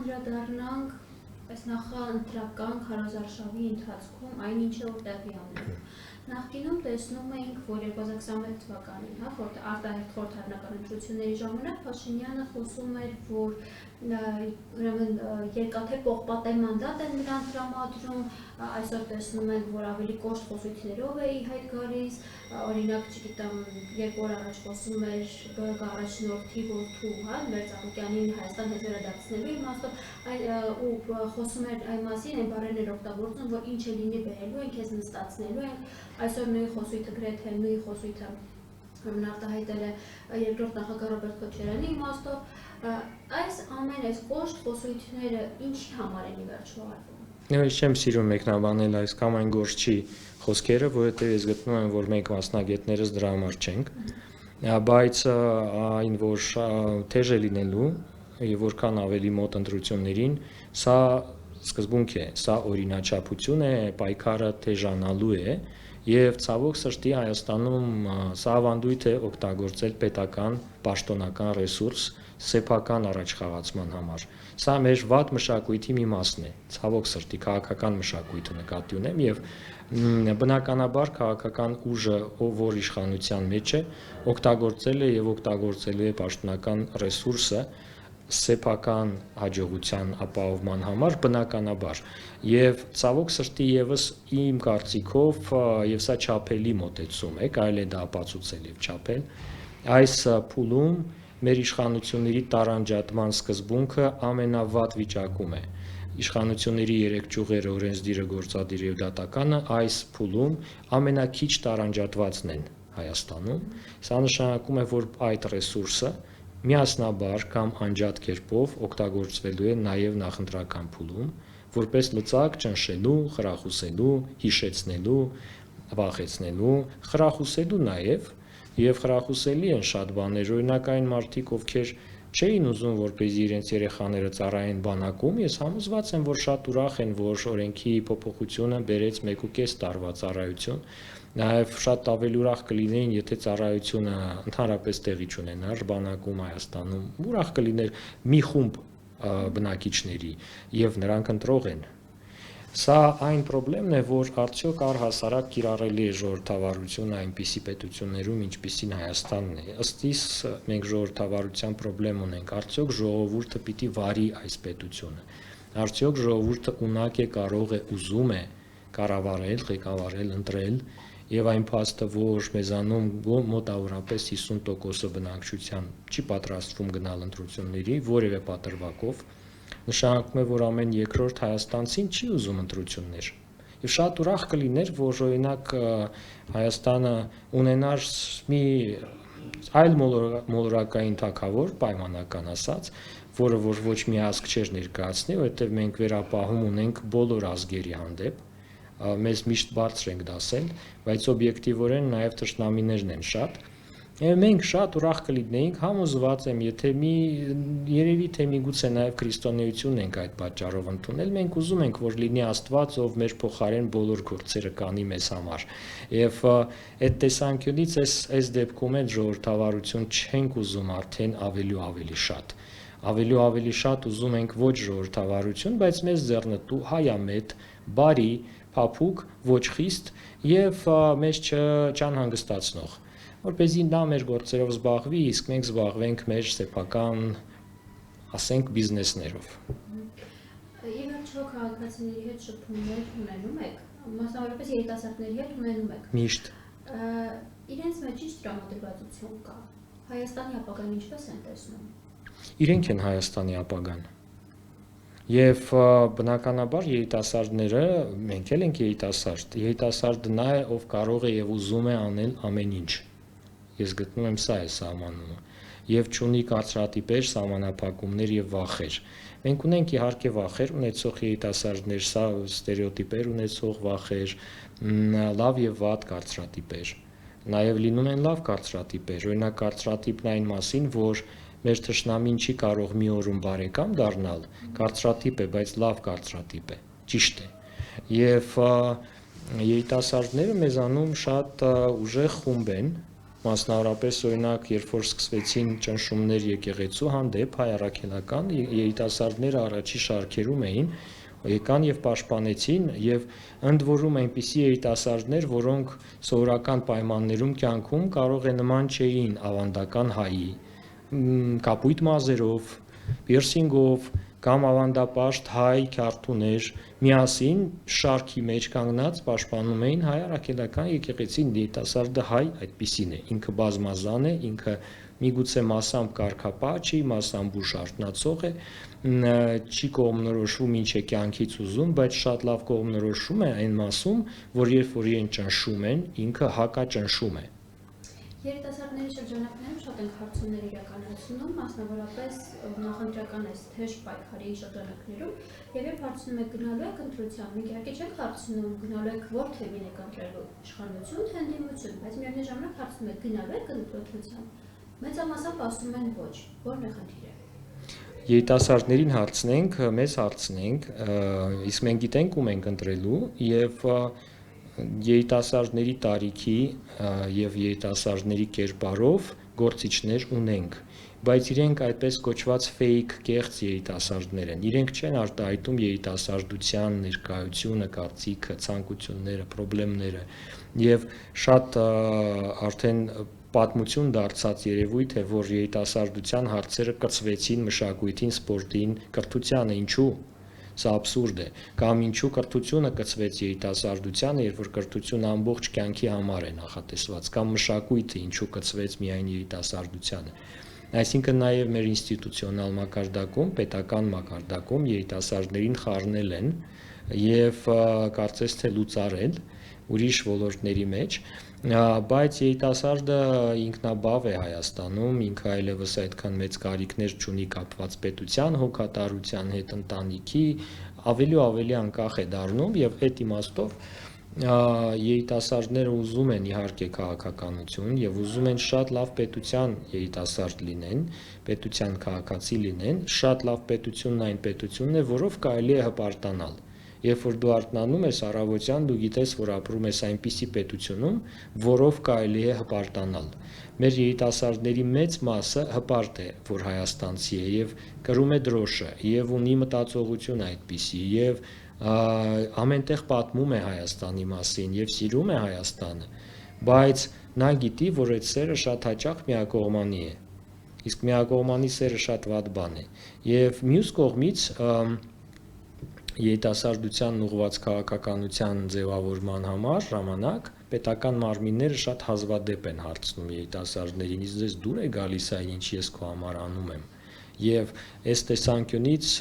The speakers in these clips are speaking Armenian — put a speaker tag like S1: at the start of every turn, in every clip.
S1: անդրադառնանք այս նախաընտրական քարոզարշավի ընթացքում այն ինչը որ տեղի անել։ Նախկինում տեսնում էինք, որ 2021 թվականին, արտահերթ խորհրդարանական ընտրությունների ժամանակ Փաշինյանը խոսում էր, որ երկաթե պողպատե մանդատ են նրան տրամադրում, այսօր տեսնում ենք, որ ավելի կոշտ խոսույթներով է ի հայտ գալիս, օրինակ, չգիտեմ, 2 օր առաջ խոսում էր ԲՀԿ առաջնորդի որդու, Լեր Ծառուկյանին Հայաստան հետ վերադարձնելու իմաստով, ու խոսում էր այն մասին, այն բառերն օգտագործում, որ ինչ է լինի բերելու են, քեզ նստացնելու են, այսօր նույն խոսույթը գրեթե նույն խոսույթը արտահայտել է երկրորդ նախագահ Ռոբերտ Քոչարյանի իմաստով, այս ամեն այս կոշտ խոսույթները ինչի համար են ի վերջո արվում։
S2: Ես չեմ սիրում մեկնաբանել այս կամ այն գործչի խոսքերը, որովհետև ես գտնում եմ, որ մենք մասնագետներս դրա համար չենք, բայց այն որ թեժ է լինելու եւ որքան ավելի մոտ ընտրություններին, սա սկզբունք է, սա օրինաչափություն է, պայքարը թեժանալու է եւ ցավոք սրտի Հայաստանում սա ավանդույթ է օգտագործել պետական պաշտոնական ռեսուրս սեփական առաջխաղացման համար։ Սա մեր վատ մշակույթի մի մասն է, ցավոք սրտի քաղաքական մշակույթը նկատի ունեմ եւ բնականաբար քաղաքական ուժը, որ իշխանության մեջ է, օգտագործել է եւ օգտագործելու է պաշտոնական ռեսուրսը սեփական հաջողության ապահովման համար բնականաբար եւ ցավոք սրտի եւս իմ կարծիքով եւ սա չափելի մոտեցում է, կարելի է դա ապացուցել եւ չափել այս փուլում մեր իշխանությունների տարանջատման սկզբունքը ամենավատ վիճակում է իշխանությունների 3 ճյուղերը օրենսդիրը, գործադիրը եւ դատականը այս փուլում ամենակիչ տարանջատվածն են Հայաստանում սա նշանակում է որ այդ ռեսուրսը միասնաբար կամ անջատ կերպով օգտագործվելու է նաև նախընտրական փուլում, որպես լծակ ճնշելու, խրախուսելու, հիշեցնելու, վախեցնելու, խրախուսելու նաև եւ խրախուսելի են շատ բաներ, օրինակ այն մարդիկ, ովքեր չէին ուզում, որպեսզի իրենց երեխաները ծառայեն բանակում, ես համոզված եմ, որ շատ ուրախ են, որ օրենքի փոփոխությունը բերեց 1.5 տարվա ծառայություն Նաև շատ ավելի ուրախ կլինեին, եթե ծառայությունը ընդհանրապես տեղի չունենար բանակում Հայաստանում, ուրախ կլիներ մի խումբ բնակիչների եւ նրանք ընտրող են։ Սա այն խնդիրն է, որ արդյոք առհասարակ կիրառելի է ժողովրդավարությունը այնպիսի պետություններում, ինչպիսին Հայաստանն է։ Ըստ իս մենք ժողովրդավարության խնդրեմ ունենք, արդյոք ժողովուրդը պիտի վարի այս պետությունը։ Արդյոք ժողովուրդը ունակ է, կարող է, ուզում է կառավարել, ղեկավարել, ընտրել եւ այն փաստը, որ մեզանում մոտավորապես 50%-ը բնակչության չի պատրաստվում գնալ ընտրությունների որևէ պատրվակով, նշանակում է, որ ամեն երկրորդ հայաստանցին չի ուզում ընտրություններ։ Եվ շատ ուրախ կլիներ, որ օրինակ Հայաստանը ունենար մի այլ մոլորակային թագավոր, պայմանական ասած, որը որ ոչ մի ազգ չէր ներկայացնի, որովհետև մենք վերապահում ունենք բոլոր ազգերի հանդեպ, մեզ միշտ բարձր ենք դասել, բայց օբյեկտիվորեն նաև թշնամիներն են շատ։ Մենք շատ ուրախ կլինեինք, համոզված եմ, եթե երևի թե միգուցե նաև քրիստոնեությունն ենք այդ պատճառով ընդունել, մենք ուզում ենք, որ լինի Աստված, ով մեր փոխարեն բոլոր գործերը կանի մեզ համար։ Եվ այդ տեսանկյունից այս դեպքում էլ ժողովրդավարություն չենք ուզում արդեն ավելի ու ավելի շատ։ Ավելի շատ ուզում ենք ոչ ժողովրդավարություն, բայց մեզ ձեռնտու հայամետ, բարի, փափուկ, ոչ խիստ եւ մեզ չանհանգստացնող, որպեսզի նա մեր գործերով զբաղվի, իսկ մենք զբաղվենք մեր սեփական, ասենք, բիզնեսներով։
S1: Եվ ինչու քաղաքացիների հետ շփումներ ունենում եք, մասնավորապես երիտասարդների հետ ունենում եք։
S2: Միշտ։
S1: Իրենց մեջ ինչ տրամադրվածություն կա։ Հայաստանի ապագան ինչպես են տեսնում։
S2: Իրենք են Հայաստանի ապագան։ Եվ բնականաբար երիտասարդները, մենք էլ ենք երիտասարդը նա է, ով կարող է եւ ուզում է անել ամեն ինչ։ Ես գտնում եմ սա է սահմանումը եւ չունի կարծրատիպեր, սահմանափակումներ եւ վախեր։ Մենք ունենք իհարկե վախեր ունեցող երիտասարդներ, սա ստերեոտիպեր ունեցող վախեր, լավ եւ վատ կարծրատիպեր։ Նաեւ լինում են լավ կարծրատիպեր, օրինակ կարծրատիպն այն մասին, որ մեր թշնամին չի կարող մի օրում բարեկամ դառնալ, կարծրատիպ է, բայց լավ կարծրատիպ է, ճիշտ է։ Եվ երիտասարդները մեզանում շատ ուժեղ խումբ են, մասնավորապես օրինակ երբ որ սկսվեցին ճնշումներ եկեղեցու հանդեպ հայ առաքելական երիտասարդները առաջի շարքերում էին եկան եւ պաշտպանեցին եւ ընդ որում այնպիսի երիտասարդներ, որոնք սովորական պայմաններում կյանքում կարող է նման չէին ավանդական հայի, կապույտ մազերով, պիրսինգով կամ ավանդապաշտ հայ քյարթուներ միասին շարքի մեջ կանգնած պաշտպանում էին հայ առաքելական եկեղեցի երիտասարդը հայ այդպիսին է, ինքը բազմազան է, ինքը միգուցե մասամբ կարգապահ չի, մասամբ ուժ արտնացող է, չի կողմնորոշվում ինչ է կյանքից ուզում, բայց շատ լավ կողմնորոշում է այն մասում, որ երբ որ իրեն ճնշում են, ինքը հակաճնշում է։
S1: Երիտասարդների շրջանակներում շատ են հարցումներ իրականացնում, մասնավորապես նախընտրական այս թեժ պայքարի շրջանակներում, եւ երբ հարցնում եք գնալու եք ընտրության, իհարկե չեք հարցնում գնալու եք որ թեմին եք ընտրելու իշխանություն, թե ընդդիմություն, բայց միևնույն ժամանակ հարցնում եք գնալու եք ընտրության։ Մեծամասամբ ասում են ոչ, որն է խնդիրը։
S2: Երիտասարդներին հարցնենք, մեզ հարցնենք, իսկ մենք գիտենք ում ենք ընտրելու եւ երիտասարդների տարիքի եւ երիտասարդների կերպարով գործիչներ ունենք, բայց իրենք այդպես կոչված fake կեղծ երիտասարդներ են։ Իրենք չեն արտահայտում երիտասարդության ներկայությունը, կարծիքը, ցանկությունները, խնդիրները եւ շատ արդեն պատմություն դարձած երևույթ է, որ երիտասարդության հարցերը կծվեցին մշակույթին, սպորտին, կրթությանը, ինչու։ Սա աբսուրդ է, կամ ինչու կրթությունը կծվեց երիտասարդությանը, երբ որ կրթությունը ամբողջ կյանքի համար է նախատեսված, կամ մշակույթը ինչու կծվեց միայն երիտասարդությանը։ Այսինքն նաև մեր ինստիտուցիոնալ մակարդակում, պետական մակարդակում երիտասարդներին խառնել են եւ կարծես թե լուծարել ուրիշ ոլորտների մեջ, բայց երիտասարդը ինքնաբավ է Հայաստանում, ինքը այլևս այդքան մեծ կարիքներ չունի կապված պետության հոգատարության հետ, ընտանիքի, ավելի ու ավելի անկախ է դառնում եւ այդ իմաստով երիտասարդները ուզում են իհարկե քաղաքականություն եւ ուզում են շատ լավ պետության երիտասարդ լինեն, պետության քաղաքացի լինեն, շատ լավ պետությունն այն պետությունն է, որով կարելի է հպարտանալ։ Երբ որ դու արթնանում ես առավոտյան, դու գիտես, որ ապրում ես այնպիսի պետությունում, որով կարելի է հպարտանալ։ Մեր երիտասարդների մեծ մասը հպարտ է, որ հայաստանցի է եւ կրում է դրոշը եւ ունի մտածողություն այդպիսի եւ ամենտեղ պատմում է Հայաստանի մասին եւ սիրում է Հայաստանը, բայց նա գիտի, որ այդ սերը շատ հաճախ միակողմանի է։ Իսկ միակողմանի սերը շատ վատ բան է։ Եվ մյուս կողմից երիտասարդության ուղղված քաղաքականության ձևավորման համար ժամանակ պետական մարմինները շատ հազվադեպ են հարցնում երիտասարդներին, իսկ դες դուր է գալիս այն, ինչ ես քո համար անում եմ։ Եվ այս տեսանկյունից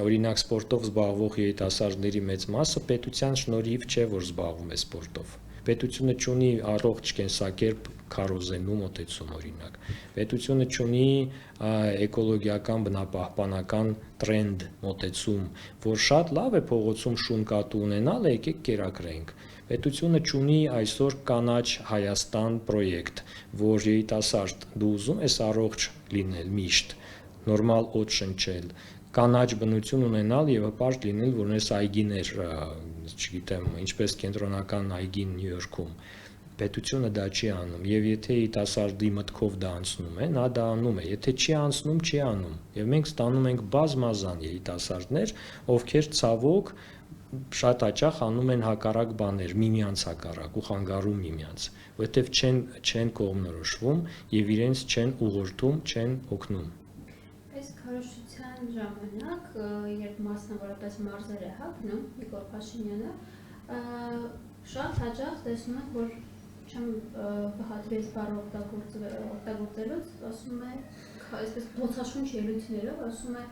S2: օրինակ սպորտով զբաղվող երիտասարդների մեծ մասը պետության շնորհիվ չէ, որ զբաղվում է սպորտով։ Պետությունը չունի առողջ կենսակերպ քարոզենու մոտեցում օրինակ։ Պետությունը չունի էկոլոգիական բնապահպանական տրենդ մոտեցում, որ շատ լավ է փողոցում շուն կատու ունենալ, եկեք կերակրենք։ Պետությունը չունի այսօր կանաչ Հայաստան պրոյեկտ, որ երիտասարդ դու ուզում ես առողջ լինել միշտ, նորմալ օդ շնչել, կանաչ բնություն ունենալ եւ հպարտ լինել, որ ունես այգիներ, չգիտեմ, ինչպես կենտրոնական այգին Նյու Յորքում։ Պետությունը դա չի անում եւ եթե երիտասարդի մտքով դա անցնում է, նա դա անում է, եթե չի անցնում, չի անում։ Եվ մենք ստանում ենք բազմազան երիտասարդներ, ովքեր ցավոք շատ հաճախ անում են հակառակ բաներ, միմյանց հակառակ ու խանգարում միմյանց, որովհետեւ չեն կողմնորոշվում եւ իրենց չեն ուղղորդում, չեն օգնում։
S1: Այս քարոզչության ժամանակ, երբ մասնավորապես մարզեր է հագնում Նիկոլ Փաշինյանը, շատ հաճախ տեսնում եք, որ չեմ բհադրի այս բառը օգտագործելուց, ասում է, այսպես բոցաշունչ ելույթներով, ասում է,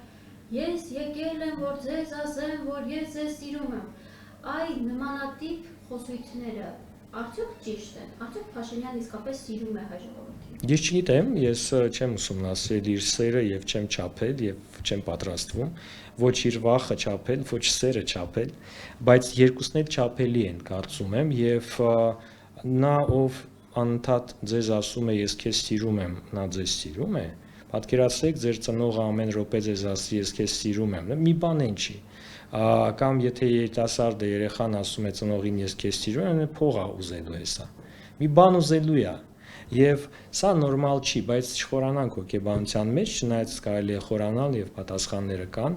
S1: ես եկել եմ, որ ձեզ ասեմ, որ ես ձեզ սիրում եմ։ Այ նմանատիպ խոսույթները արդյոք ճիշտ են, արդյոք Փաշինյանն իսկապես սիրում է հայ ժողովրդին։
S2: Ես չգիտեմ, ես չեմ ուսումնասիրել իր սերը եւ չեմ չափել եւ չեմ պատրաստվում ոչ իր վախը չափել, ոչ սերը չափել, բայց երկուսն էլ չափելի են, կարծում եմ, եւ նա ով անընդհատ ձեզ ասում է ես քեզ սիրում եմ, նա ձեզ սիրում է։ Պատկերացրեք ձեր ծնողը ամեն րոպե ձեզ ասի ես քեզ սիրում եմ, մի բան են չի։ Կամ եթե երիտասարդ երեխան ասում է ծնողին ես քեզ սիրում եմ, փող է ուզելու հեսա։ Մի բան ուզելու է։ Եվ սա նորմալ չի, բայց չխորանանք հոգեբանության մեջ, չնայած կարելի է խորանալ եւ պատասխանները կան։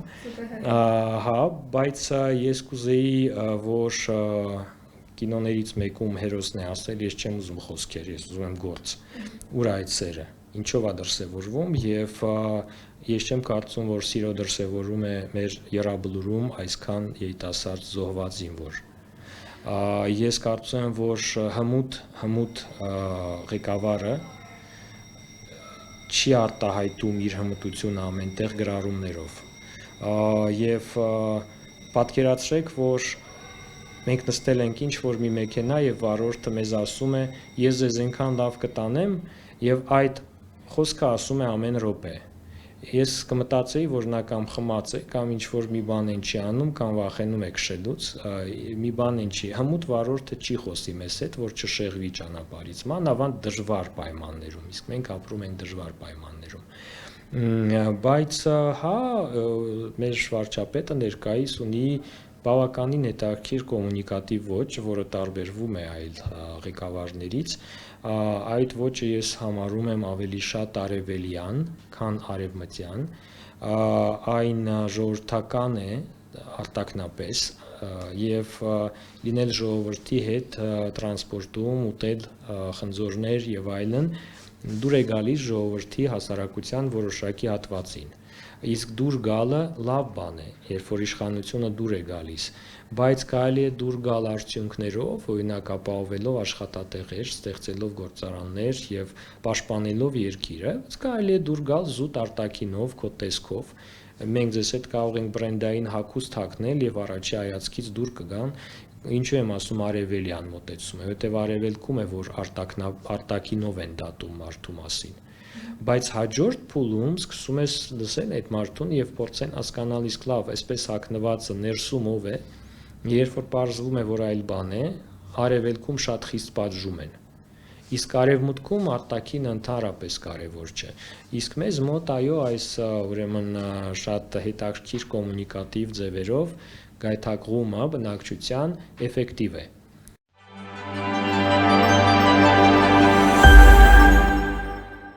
S2: Հա, բայց ես կուզեի, որ կինոներից մեկում հերոսն է ասել, ես չեմ ուզում խոսքեր, ես ուզում եմ գործ։ Ուր է այդ սերը, ինչով է դրսևորվում եւ ես չեմ կարծում, որ սիրո դրսևորում է մեր եռաբլուրում այսքան երիտասարդ զոհված զինվոր։ Ես կարծում եմ, որ հմուտ ղեկավարը չի արտահայտում իր հմտությունը ամենտեղ գրառումներով։ Եվ պատկերացրեք, որ մենք նստել ենք ինչ-որ մի մեքենա եւ վարորդը մեզ ասում է, ես ձեզ այնքան լավ կտանեմ եւ այդ խոսքը ասում է ամեն րոպե։ Ես կմտածեի, որ նա կամ խմած է, կամ ինչ-որ մի բան են չի անում, կամ վախենում է քշելուց, մի բան են չի։ Հմուտ վարորդը չի խոսի մեզ հետ, որ չշեղվի ճանապարհից, մանավանդ դժվար պայմաններում, իսկ մենք ապրում ենք դժվար պայմաններում։ Բայց հա, մեր վարչապետը ներկայիս ունի բավականին հետաքրքիր կոմունիկատիվ ոճ, որը տարբերվում է այլ ղեկավարներից, այդ ոճը ես համարում եմ ավելի շատ արևելյան, քան արևմտյան, այն ժողովրդական է արտակնապես եւ լինել ժողովրդի հետ տրանսպորտում, ուտել խնձորներ եւ այլն, դուր է գալիս ժողովրդի հասարակության որոշակի հատվածին։ Իսկ դուր գալը լավ բան է, երբ որ իշխանությունը դուր է գալիս, բայց կարելի է դուր գալ արդյունքներով, օրինակ ապահովելով աշխատատեղեր, ստեղծելով գործարաններ եւ պաշտպանելով երկիրը, կարելի է դուր գալ զուտ արտաքինով, քո տեսքով։ Մենք ձեզ հետ կարող ենք բրենդային հագուստ հագնել եւ առաջի հայացքից դուր կգան, ինչու եմ ասում արևելյան մոտեցումը, որովհետեւ արևելքում է, որ արտաքինով են դատում մարդու մասին։ Բայց հաջորդ փուլում սկսում ես լսել այդ մարդուն եւ փորձեն հասկանալ իսկ լավ, այսպես հակնվածը ներսում ով է, երբ որ պարզվում է, որ այլ բան է, արևելքում շատ խիստ պատժում են։ Իսկ արևմուտքում արտաքինը ընդհանրապես կարևոր չէ։ Իսկ մեզ մոտ այո, այս ուրեմն շատ հետաքրքիր կոմունիկատիվ ձևերով գայթակղումը բնակչության էֆեկտիվ է։